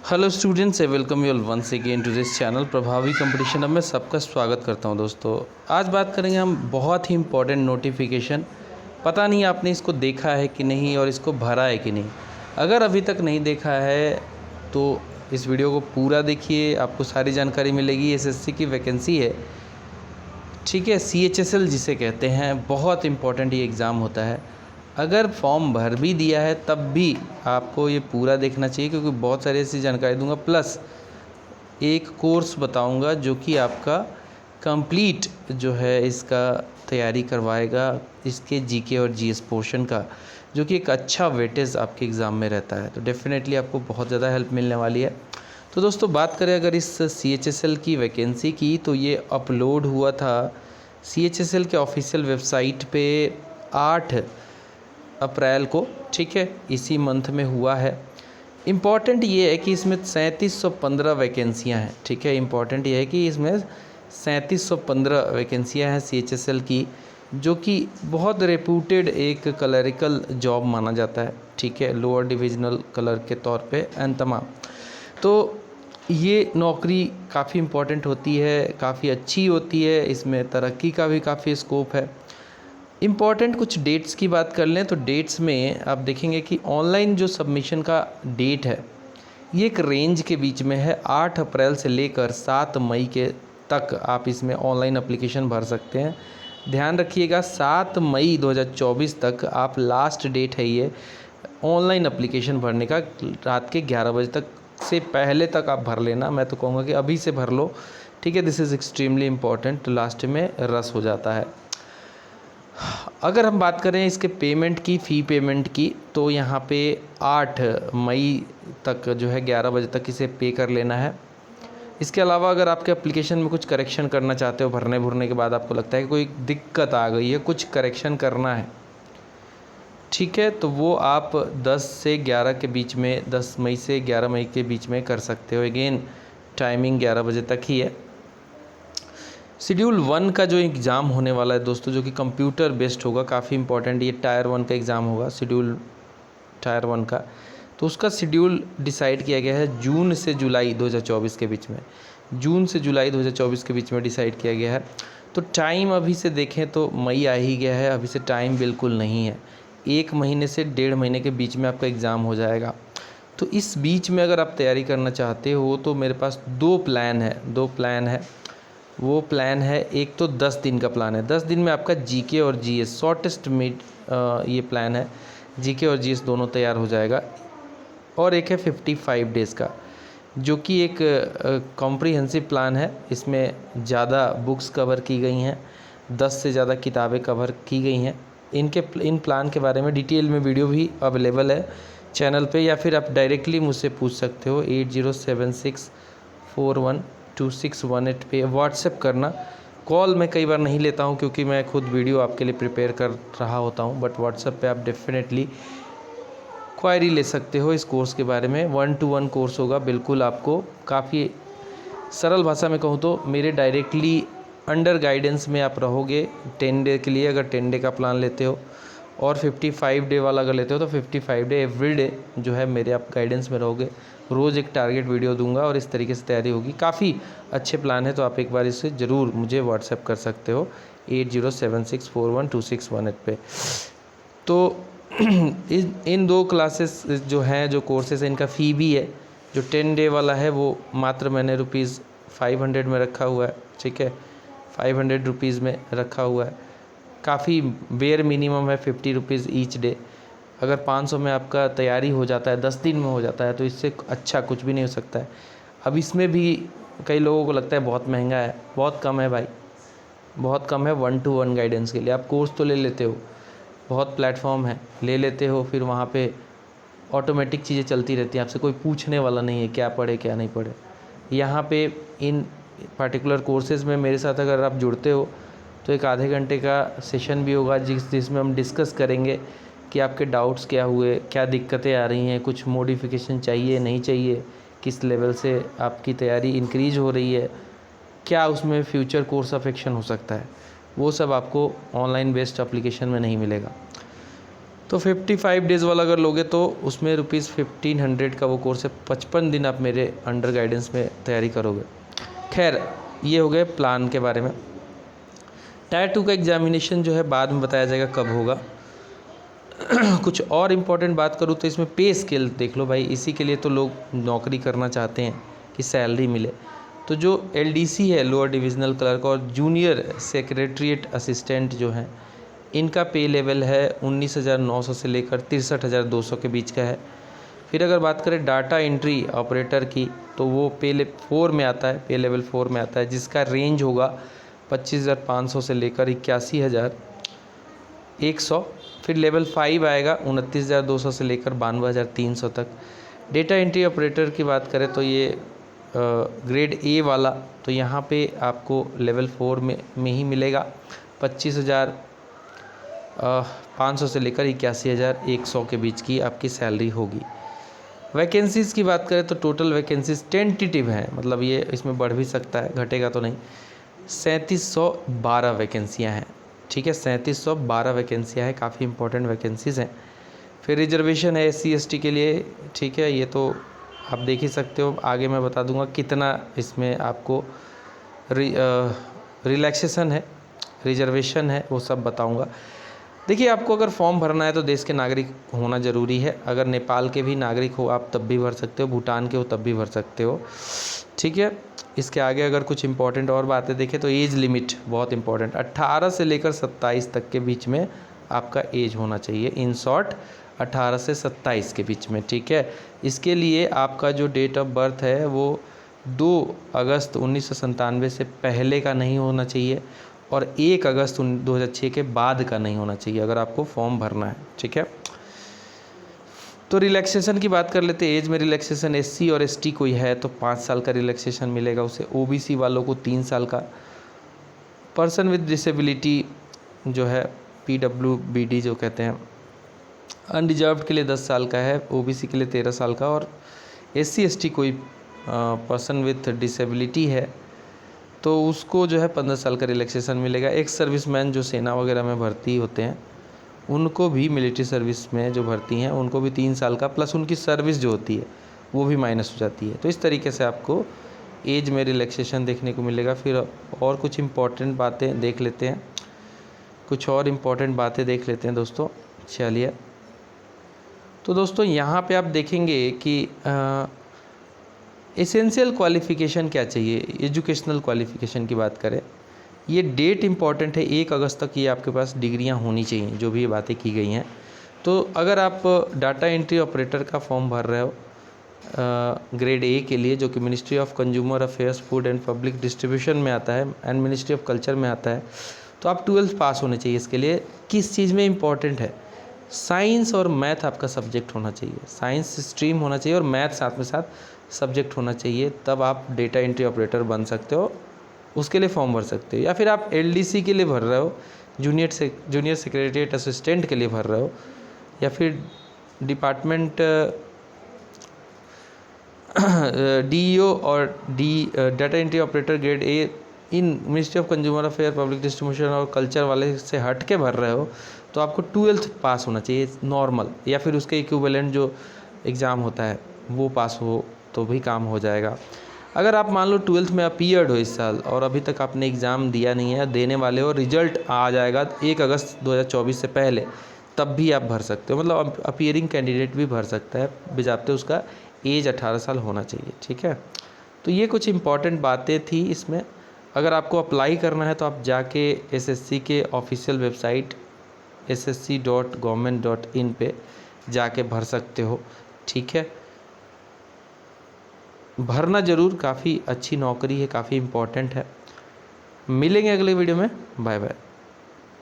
Hello students, I welcome you all once again to this channel Prabhavi competition. अब मैं सबका स्वागत करता हूं दोस्तों। आज बात करेंगे हम बहुत ही इम्पोर्टेंट नोटिफिकेशन। पता नहीं आपने इसको देखा है कि नहीं और इसको भरा है कि नहीं। अगर अभी तक नहीं देखा है तो इस वीडियो को पूरा देखिए, आपको सारी जानकारी मिलेगी। एसएससी की वैकेंसी है, ठीक है, CHSL जिसे कहते हैं, बहुत इम्पोर्टेंट ये एग्ज़ाम होता है। अगर फॉर्म भर भी दिया है तब भी आपको ये पूरा देखना चाहिए, क्योंकि बहुत सारी ऐसी जानकारी दूंगा, प्लस एक कोर्स बताऊंगा जो कि आपका कंप्लीट जो है इसका तैयारी करवाएगा, इसके जीके और जीएस पोर्शन का, जो कि एक अच्छा वेटेज आपके एग्ज़ाम में रहता है। तो डेफिनेटली आपको बहुत ज़्यादा हेल्प मिलने वाली है। तो दोस्तों बात करें अगर इस CHSL की वैकेंसी की, तो ये अपलोड हुआ था CHSL के ऑफिशियल वेबसाइट पे 8 अप्रैल को, ठीक है, इसी मंथ में हुआ है। इम्पॉर्टेंट ये है कि इसमें 3715 वैकेंसियाँ हैं, ठीक है। इम्पॉर्टेंट ये है कि इसमें 3715 वैकेंसियाँ हैं CHSL की, जो कि बहुत रेप्यूटेड एक क्लरिकल जॉब माना जाता है, ठीक है, लोअर डिविजनल क्लर्क के तौर पे एंड तमाम। तो ये नौकरी काफ़ी इम्पॉर्टेंट होती है, काफ़ी अच्छी होती है, इसमें तरक्की का भी काफ़ी स्कोप है। इम्पॉर्टेंट कुछ डेट्स की बात कर लें तो डेट्स में आप देखेंगे कि ऑनलाइन जो सबमिशन का डेट है ये एक रेंज के बीच में है। 8 अप्रैल से लेकर 7 मई के तक आप इसमें ऑनलाइन एप्लीकेशन भर सकते हैं। ध्यान रखिएगा 7 मई 2024 तक आप लास्ट डेट है ये ऑनलाइन एप्लीकेशन भरने का। रात के 11 बजे तक से पहले तक आप भर लेना। मैं तो कहूँगा कि अभी से भर लो, ठीक है। This is extremely important, last में रस हो जाता है। अगर हम बात करें इसके पेमेंट की, फ़ी पेमेंट की, तो यहाँ पे 8 मई तक जो है 11 बजे तक इसे पे कर लेना है। इसके अलावा अगर आपके एप्लीकेशन में कुछ करेक्शन करना चाहते हो, भरने के बाद आपको लगता है कि कोई दिक्कत आ गई है, कुछ करेक्शन करना है, ठीक है, तो वो आप 10 से 11 के बीच में, 10 मई से 11 मई के बीच में कर सकते हो। अगेन टाइमिंग 11 बजे तक ही है। शेड्यूल 1 का जो एग्ज़ाम होने वाला है दोस्तों, जो कि कंप्यूटर बेस्ड होगा, काफ़ी इंपॉर्टेंट, ये टायर 1 का एग्ज़ाम होगा, शेड्यूल टायर 1 का। तो उसका शेड्यूल डिसाइड किया गया है जून से जुलाई 2024 के बीच में, जून से जुलाई 2024 के बीच में डिसाइड किया गया है। तो टाइम अभी से देखें तो मई आ ही गया है, अभी से टाइम बिल्कुल नहीं है। 1 महीने से 1.5 महीने के बीच में आपका एग्ज़ाम हो जाएगा। तो इस बीच में अगर आप तैयारी करना चाहते हो तो मेरे पास दो प्लान है। वो प्लान है, एक तो 10 दिन का प्लान है। 10 दिन में आपका जीके और जीएस शॉर्टेस्ट मिड ये प्लान है, जीके और जीएस दोनों तैयार हो जाएगा। और एक है 55 डेज़ का, जो कि एक कॉम्प्रिहेंसिव प्लान है। इसमें ज़्यादा बुक्स कवर की गई हैं, 10 से ज़्यादा किताबें कवर की गई हैं। इन प्लान के बारे में डिटेल में वीडियो भी अवेलेबल है चैनल पे, या फिर आप डायरेक्टली मुझसे पूछ सकते हो 8076412618 पे व्हाट्सएप करना। कॉल मैं कई बार नहीं लेता हूँ क्योंकि मैं खुद वीडियो आपके लिए प्रिपेयर कर रहा होता हूँ, बट व्हाट्सएप पे आप डेफिनेटली क्वायरी ले सकते हो इस कोर्स के बारे में। 1-to-1 कोर्स होगा, बिल्कुल आपको काफ़ी सरल भाषा में कहूँ तो मेरे डायरेक्टली अंडर गाइडेंस में आप रहोगे 10 डे के लिए, अगर 10 डे का प्लान लेते हो, और 55 डे वाला अगर लेते हो तो 55 डे एवरी डे जो है मेरे आप गाइडेंस में रहोगे। रोज़ एक टारगेट वीडियो दूंगा और इस तरीके से तैयारी होगी। काफ़ी अच्छे प्लान है, तो आप एक बार इसे ज़रूर मुझे व्हाट्सएप कर सकते हो 8076412618 पे। तो इन दो क्लासेस जो हैं, जो कोर्सेज हैं, इनका फ़ी भी है। जो 10 डे वाला है वो मात्र मैंने ₹500 में रखा हुआ है, ठीक है, 500 रुपीज़ में रखा हुआ है। काफ़ी बेयर मिनिमम है, ₹50 ईच डे। अगर 500 में आपका तैयारी हो जाता है, 10 दिन में हो जाता है, तो इससे अच्छा कुछ भी नहीं हो सकता है। अब इसमें भी कई लोगों को लगता है बहुत महंगा है, बहुत कम है भाई, बहुत कम है 1-to-1 गाइडेंस के लिए। आप कोर्स तो ले लेते हो, बहुत प्लेटफॉर्म है, ले लेते हो, फिर वहाँ पे ऑटोमेटिक चीज़ें चलती रहती हैं, आपसे कोई पूछने वाला नहीं है क्या पढ़े क्या नहीं पढ़े। यहाँ पे इन पर्टिकुलर कोर्सेज़ में मेरे साथ अगर आप जुड़ते हो तो एक आधे घंटे का सेशन भी होगा जिसमें हम डिस्कस करेंगे कि आपके डाउट्स क्या हुए, क्या दिक्कतें आ रही हैं, कुछ मॉडिफिकेशन चाहिए नहीं चाहिए, किस लेवल से आपकी तैयारी इंक्रीज हो रही है, क्या उसमें फ्यूचर कोर्स ऑफ एक्शन हो सकता है। वो सब आपको ऑनलाइन बेस्ड एप्लीकेशन में नहीं मिलेगा। तो 55 डेज़ वाला अगर लोगे तो उसमें ₹1500 का वो कोर्स है। 55 दिन आप मेरे अंडर गाइडेंस में तैयारी करोगे। खैर, ये हो गए प्लान के बारे में। टायर 2 का एग्जामिनेशन जो है बाद में बताया जाएगा कब होगा। कुछ और इम्पोर्टेंट बात करूँ तो इसमें पे स्केल देख लो भाई, इसी के लिए तो लोग नौकरी करना चाहते हैं कि सैलरी मिले। तो जो LDC है, लोअर डिविजनल क्लर्क, और जूनियर सेक्रेटरीट असिस्टेंट जो हैं, इनका पे लेवल है 19,900 से लेकर 63,200 के बीच का है। फिर अगर बात करें डाटा एंट्री ऑपरेटर की, तो वो पे लेवल 4 में आता है, पे लेवल 4 में आता है, जिसका रेंज होगा 25,500 से लेकर 81,100। फिर लेवल 5 आएगा 29,200 से लेकर 92,300 तक। डेटा एंट्री ऑपरेटर की बात करें तो ये ग्रेड A वाला, तो यहाँ पे आपको लेवल 4 में ही मिलेगा। 25,500 से लेकर 81,100 के बीच की आपकी सैलरी होगी। वैकेंसीज़ की बात करें तो टोटल वैकेंसीज टेंटेटिव हैं, मतलब ये इसमें बढ़ भी सकता है, घटेगा तो नहीं। 3712 वैकेंसियाँ हैं, ठीक है, 3712 वैकेंसियाँ हैं, काफ़ी इंपॉर्टेंट वैकेंसीज़ हैं। फिर रिजर्वेशन है SC ST के लिए, ठीक है, ये तो आप देख ही सकते हो, आगे मैं बता दूंगा कितना इसमें आपको रिलैक्सेशन है, रिजर्वेशन है, वो सब बताऊंगा। देखिए, आपको अगर फॉर्म भरना है तो देश के नागरिक होना ज़रूरी है। अगर नेपाल के भी नागरिक हो आप तब भी भर सकते हो, भूटान के हो तब भी भर सकते हो, ठीक है। इसके आगे अगर कुछ इंपॉर्टेंट और बातें देखें तो एज लिमिट बहुत इंपॉर्टेंट, 18 से लेकर 27 तक के बीच में आपका एज होना चाहिए। इन शॉर्ट 18 से 27 के बीच में, ठीक है। इसके लिए आपका जो डेट ऑफ बर्थ है वो 2 अगस्त 1997 से पहले का नहीं होना चाहिए और 1 अगस्त 2006 के बाद का नहीं होना चाहिए अगर आपको फॉर्म भरना है, ठीक है। तो रिलैक्सेशन की बात कर लेते हैं। एज में रिलैक्सेशन SC और ST कोई है तो 5 साल का रिलैक्सेशन मिलेगा उसे। OBC वालों को 3 साल का। पर्सन विद डिसेबिलिटी जो है PWBD जो कहते हैं, अनरिजर्व्ड के लिए 10 साल का है, OBC के लिए 13 साल का, और SC ST कोई पर्सन विथ डिसेबिलिटी है तो उसको जो है 15 साल का रिलैक्सेशन मिलेगा। एक्स सर्विसमैन जो सेना वगैरह में भर्ती होते हैं उनको भी, मिलिट्री सर्विस में जो भर्ती हैं उनको भी 3 साल का, प्लस उनकी सर्विस जो होती है वो भी माइनस हो जाती है। तो इस तरीके से आपको एज में रिलैक्सेशन देखने को मिलेगा। फिर और कुछ इम्पॉर्टेंट बातें देख लेते हैं, दोस्तों। चलिए, तो दोस्तों यहाँ पे आप देखेंगे कि एसेंशियल क्वालिफ़िकेशन क्या चाहिए। एजुकेशनल क्वालिफ़िकेशन की बात करें, ये डेट इम्पॉर्टेंट है, 1 अगस्त तक ये आपके पास डिग्रियां होनी चाहिए, जो भी ये बातें की गई हैं। तो अगर आप डाटा एंट्री ऑपरेटर का फॉर्म भर रहे हो ग्रेड A के लिए, जो कि ministry of consumer affairs, food and public distribution में आता है एंड मिनिस्ट्री ऑफ कल्चर में आता है, तो आप 12th पास होने चाहिए। इसके लिए किस चीज़ में इम्पॉर्टेंट है, साइंस और मैथ आपका सब्जेक्ट होना चाहिए, साइंस स्ट्रीम होना चाहिए और मैथ साथ में साथ सब्जेक्ट होना चाहिए, तब आप डेटा एंट्री ऑपरेटर बन सकते हो, उसके लिए फॉर्म भर सकते हो। या फिर आप LDC के लिए भर रहे हो, जूनियर सेक्रेटरीट असिस्टेंट के लिए भर रहे हो, या फिर डिपार्टमेंट DEO और data entry operator grade A in ministry of consumer affair, public distribution और कल्चर वाले से हट के भर रहे हो, तो आपको 12th पास होना चाहिए नॉर्मल, या फिर उसके इक्विवेलेंट जो एग्ज़ाम होता है वो पास हो तो भी काम हो जाएगा। अगर आप मान लो 12th में अपीयर्ड हो इस साल और अभी तक आपने एग्ज़ाम दिया नहीं है, देने वाले हो, रिजल्ट आ जाएगा 1 अगस्त 2024 से पहले, तब भी आप भर सकते हो। मतलब अपीयरिंग कैंडिडेट भी भर सकता है, बजाते उसका एज 18 साल होना चाहिए, ठीक है। तो ये कुछ इंपॉर्टेंट बातें थी इसमें। अगर आपको अप्लाई करना है तो आप जाके SSC के ऑफिशियल वेबसाइट ssc.government.in पे जाके भर सकते हो, ठीक है। भरना ज़रूर, काफ़ी अच्छी नौकरी है, काफ़ी इम्पोर्टेंट है। मिलेंगे अगले वीडियो में, बाय बाय।